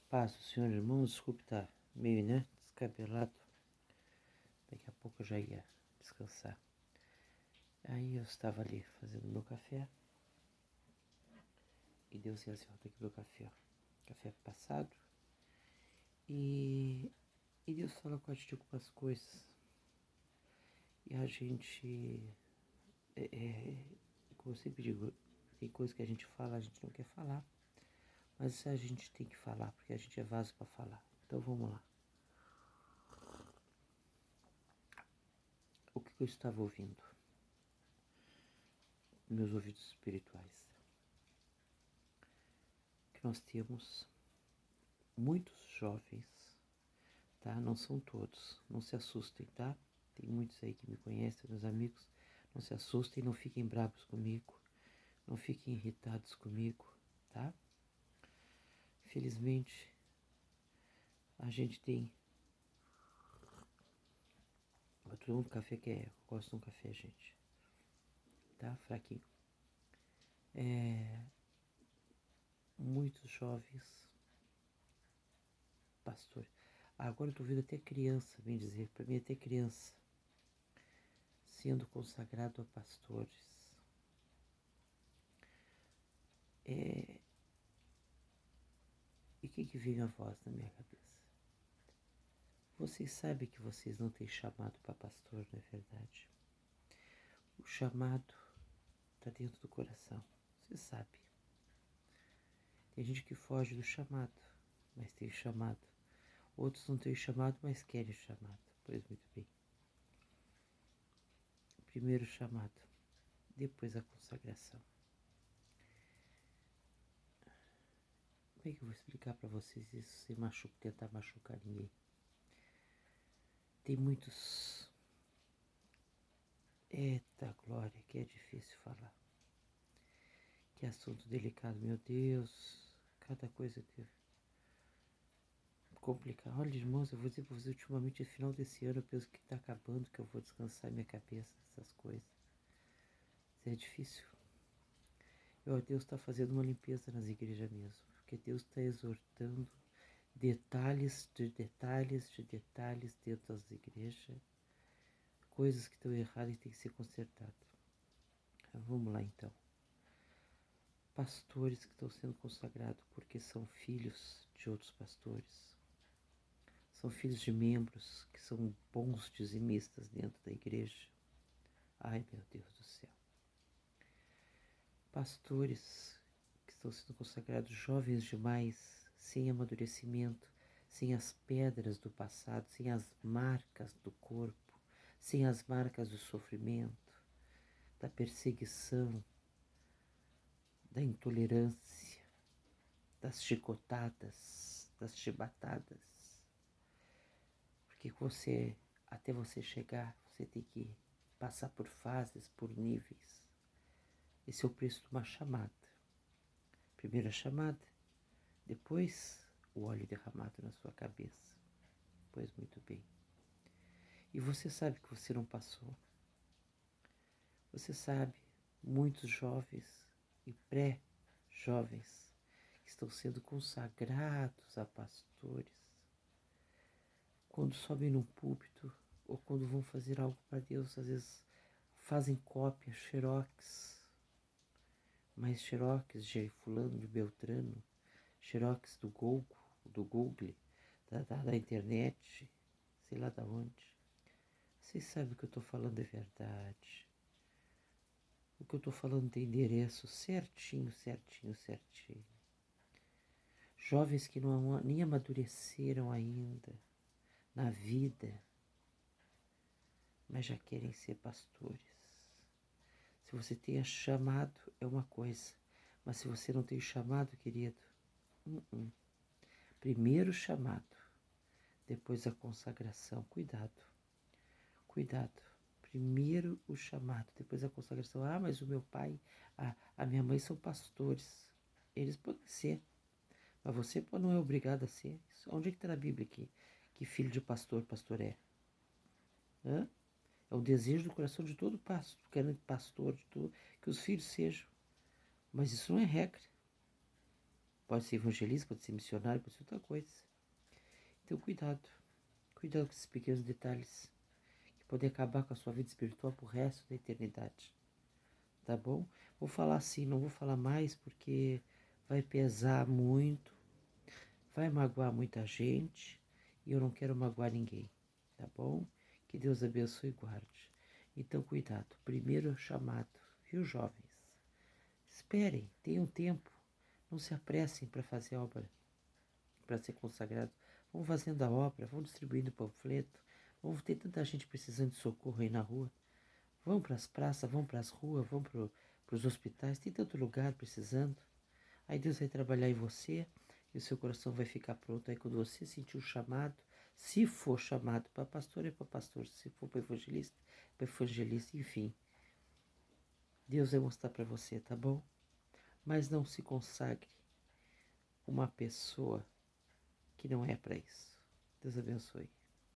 Paz do Senhor, irmãos, desculpe estar meio, descabelado. Daqui a pouco eu já ia descansar. Aí eu estava ali fazendo meu café. E Deus ia assim, ó, tá aqui meu café, ó. Café passado. E Deus fala com a gente algumas coisas. E a gente, como eu sempre digo, tem coisas que a gente fala, a gente não quer falar. Mas a gente tem que falar, porque a gente é vaso para falar. Então vamos lá. O que eu estava ouvindo? Meus ouvidos espirituais. Que nós temos muitos jovens, tá? Não são todos, não se assustem, tá? Tem muitos aí que me conhecem, meus amigos. Não se assustem, não fiquem bravos comigo, não fiquem irritados comigo, tá? Felizmente, a gente tem... Todo mundo café quer, eu gosto de um café, gente. Tá? Fraquinho. Muitos jovens pastores. Agora eu tô vendo até criança, bem dizer, para mim até criança, sendo consagrado a pastores. E o que veio a voz na minha cabeça? Vocês sabem que vocês não têm chamado para pastor, não é verdade? O chamado está dentro do coração, você sabe. Tem gente que foge do chamado, mas tem o chamado. Outros não têm o chamado, mas querem o chamado. Pois muito bem. Primeiro o chamado, depois a consagração. Como é que eu vou explicar para vocês isso sem tentar machucar ninguém? Tem muitos... Eita glória, que é difícil falar. Que assunto delicado, meu Deus. Cada coisa que... complicar. Olha, irmãos, eu vou dizer para vocês, ultimamente, no final desse ano, eu penso que está acabando, que eu vou descansar minha cabeça, essas coisas. Isso é difícil. Deus está fazendo uma limpeza nas igrejas mesmo, porque Deus está exortando detalhes de detalhes de detalhes dentro das igrejas, coisas que estão erradas e tem que ser consertadas. Vamos lá então. Pastores que estão sendo consagrados porque são filhos de outros pastores. São filhos de membros que são bons dizimistas dentro da igreja. Ai, meu Deus do céu. Pastores que estão sendo consagrados jovens demais, sem amadurecimento, sem as pedras do passado, sem as marcas do corpo, sem as marcas do sofrimento, da perseguição, da intolerância, das chicotadas, das chibatadas. Porque até você chegar, você tem que passar por fases, por níveis. Esse é o preço de uma chamada. Primeiro a chamada, depois o óleo derramado na sua cabeça. Pois muito bem. E você sabe que você não passou. Você sabe, muitos jovens e pré-jovens que estão sendo consagrados a pastores, quando sobem num púlpito ou quando vão fazer algo para Deus, às vezes fazem cópia, xerox, mas xerox de fulano, de Beltrano, xerox do Google, da internet, sei lá da onde. Vocês sabem que eu estou falando é verdade. O que eu estou falando tem endereço certinho, certinho, certinho. Jovens que nem amadureceram ainda na vida, mas já querem ser pastores. Se você tenha chamado, é uma coisa. Mas se você não tem chamado, querido, primeiro o chamado, depois a consagração. Cuidado, cuidado. Primeiro o chamado, depois a consagração. Ah, mas o meu pai, a minha mãe são pastores. Eles podem ser, mas você não é obrigado a ser. Onde é que está na Bíblia que filho de pastor é? Hã? É o desejo do coração de todo pastor, de todo, que os filhos sejam. Mas isso não é regra. Pode ser evangelista, pode ser missionário, pode ser outra coisa. Então cuidado com esses pequenos detalhes que podem acabar com a sua vida espiritual pro resto da eternidade. Tá bom? Vou falar assim, não vou falar mais porque vai pesar muito, vai magoar muita gente e eu não quero magoar ninguém, tá bom? Que Deus abençoe e guarde. Então cuidado, primeiro chamado, viu, jovens? Esperem, tenham tempo, não se apressem para fazer a obra, para ser consagrado. Vão fazendo a obra, vão distribuindo panfleto, vão ter tanta gente precisando de socorro aí na rua. Vão para as praças, vão para as ruas, vão para os hospitais, tem tanto lugar precisando. Aí Deus vai trabalhar em você e o seu coração vai ficar pronto. Aí quando você sentir o chamado, se for chamado para pastor, é para pastor. Se for para evangelista, enfim. Deus vai mostrar para você, tá bom? Mas não se consagre uma pessoa que não é para isso. Deus abençoe.